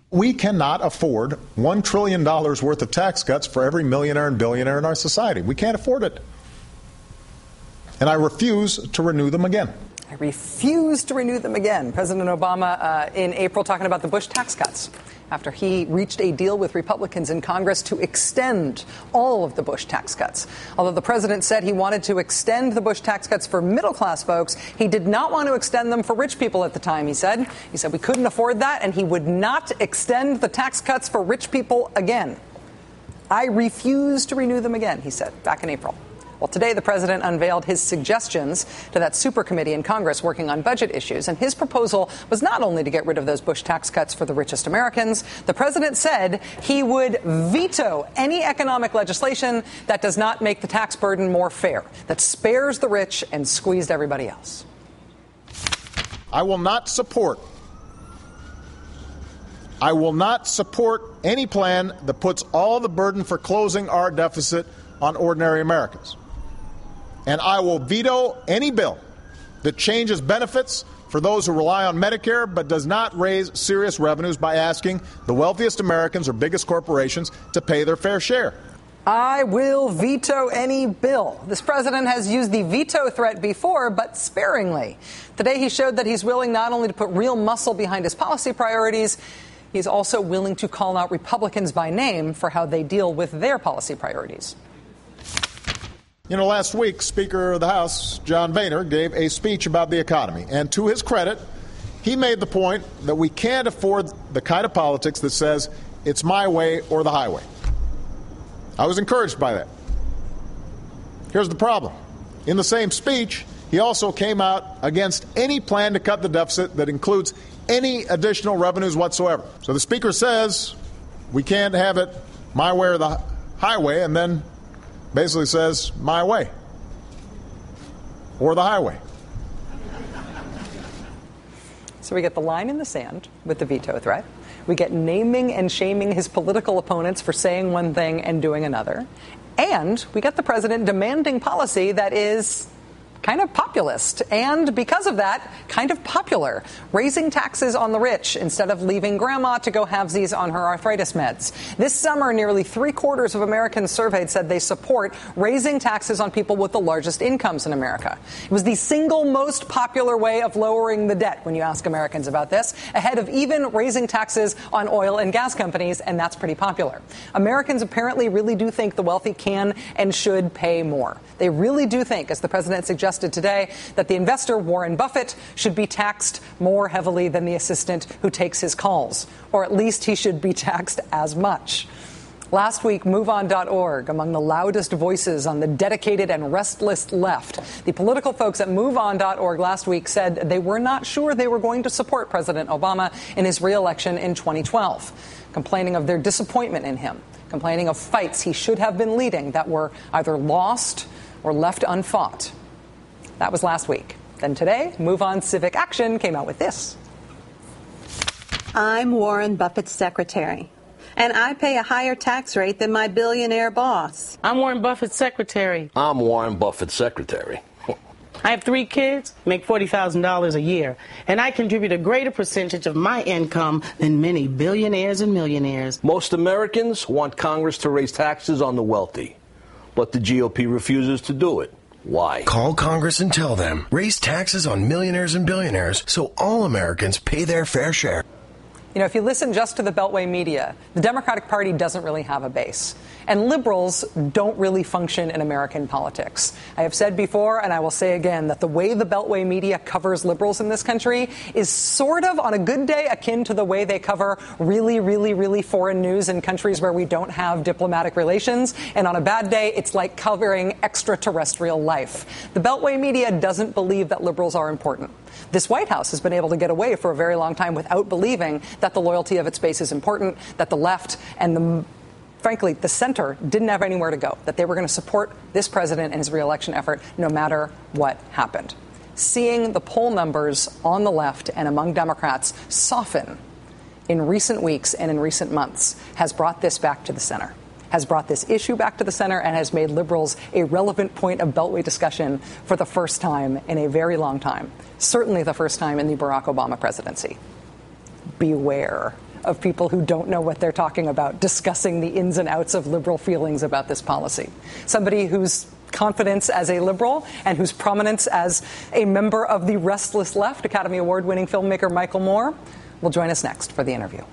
We cannot afford $1 trillion worth of tax cuts for every millionaire and billionaire in our society. We can't afford it. And I refuse to renew them again. I refuse to renew them again. President Obama in April talking about the Bush tax cuts after he reached a deal with Republicans in Congress to extend all of the Bush tax cuts. Although the president said he wanted to extend the Bush tax cuts for middle-class folks, he did not want to extend them for rich people at the time, he said. He said we couldn't afford that, and he would not extend the tax cuts for rich people again. I refuse to renew them again, he said, back in April. Well, today the president unveiled his suggestions to that super committee in Congress working on budget issues. And his proposal was not only to get rid of those Bush tax cuts for the richest Americans. The president said he would veto any economic legislation that does not make the tax burden more fair, that spares the rich and squeezed everybody else. I will not support any plan that puts all the burden for closing our deficit on ordinary Americans. And I will veto any bill that changes benefits for those who rely on Medicare but does not raise serious revenues by asking the wealthiest Americans or biggest corporations to pay their fair share. I will veto any bill. This president has used the veto threat before, but sparingly. Today he showed that he's willing not only to put real muscle behind his policy priorities, he's also willing to call out Republicans by name for how they deal with their policy priorities. You know, last week, Speaker of the House, John Boehner, gave a speech about the economy. And to his credit, he made the point that we can't afford the kind of politics that says it's my way or the highway. I was encouraged by that. Here's the problem. In the same speech, he also came out against any plan to cut the deficit that includes any additional revenues whatsoever. So the Speaker says we can't have it my way or the highway, and then basically says my way or the highway. So we get the line in the sand with the veto threat. We get naming and shaming his political opponents for saying one thing and doing another. And we get the president demanding policy that is kind of populist, and because of that, kind of popular, raising taxes on the rich instead of leaving grandma to go halvesies on her arthritis meds. This summer, nearly 3/4 of Americans surveyed said they support raising taxes on people with the largest incomes in America. It was the single most popular way of lowering the debt when you ask Americans about this, ahead of even raising taxes on oil and gas companies, and that's pretty popular. Americans apparently really do think the wealthy can and should pay more. They really do think, as the president suggested today, that the investor, Warren Buffett, should be taxed more heavily than the assistant who takes his calls, or at least he should be taxed as much. Last week, MoveOn.org, among the loudest voices on the dedicated and restless left. The political folks at MoveOn.org last week said they were not sure they were going to support President Obama in his re-election in 2012, complaining of their disappointment in him, complaining of fights he should have been leading that were either lost or left unfought. That was last week. Then today, MoveOn Civic Action came out with this. I'm Warren Buffett's secretary, and I pay a higher tax rate than my billionaire boss. I'm Warren Buffett's secretary. I'm Warren Buffett's secretary. I have 3 kids, make $40,000 a year, and I contribute a greater percentage of my income than many billionaires and millionaires. Most Americans want Congress to raise taxes on the wealthy, but the GOP refuses to do it. Why? Call Congress and tell them. Raise taxes on millionaires and billionaires so all Americans pay their fair share. You know, if you listen just to the Beltway media, the Democratic Party doesn't really have a base. And liberals don't really function in American politics. I have said before, and I will say again, that the way the Beltway media covers liberals in this country is sort of, on a good day, akin to the way they cover really, really, really foreign news in countries where we don't have diplomatic relations. And on a bad day, it's like covering extraterrestrial life. The Beltway media doesn't believe that liberals are important. This White House has been able to get away for a very long time without believing that the loyalty of its base is important, that the left and frankly, the center didn't have anywhere to go, that they were going to support this president and his reelection effort no matter what happened. Seeing the poll numbers on the left and among Democrats soften in recent weeks and in recent months has brought this back to the center, has brought this issue back to the center, and has made liberals a relevant point of Beltway discussion for the first time in a very long time, certainly the first time in the Barack Obama presidency. Beware of people who don't know what they're talking about discussing the ins and outs of liberal feelings about this policy. Somebody whose confidence as a liberal and whose prominence as a member of the restless left, Academy Award-winning filmmaker Michael Moore, will join us next for the interview.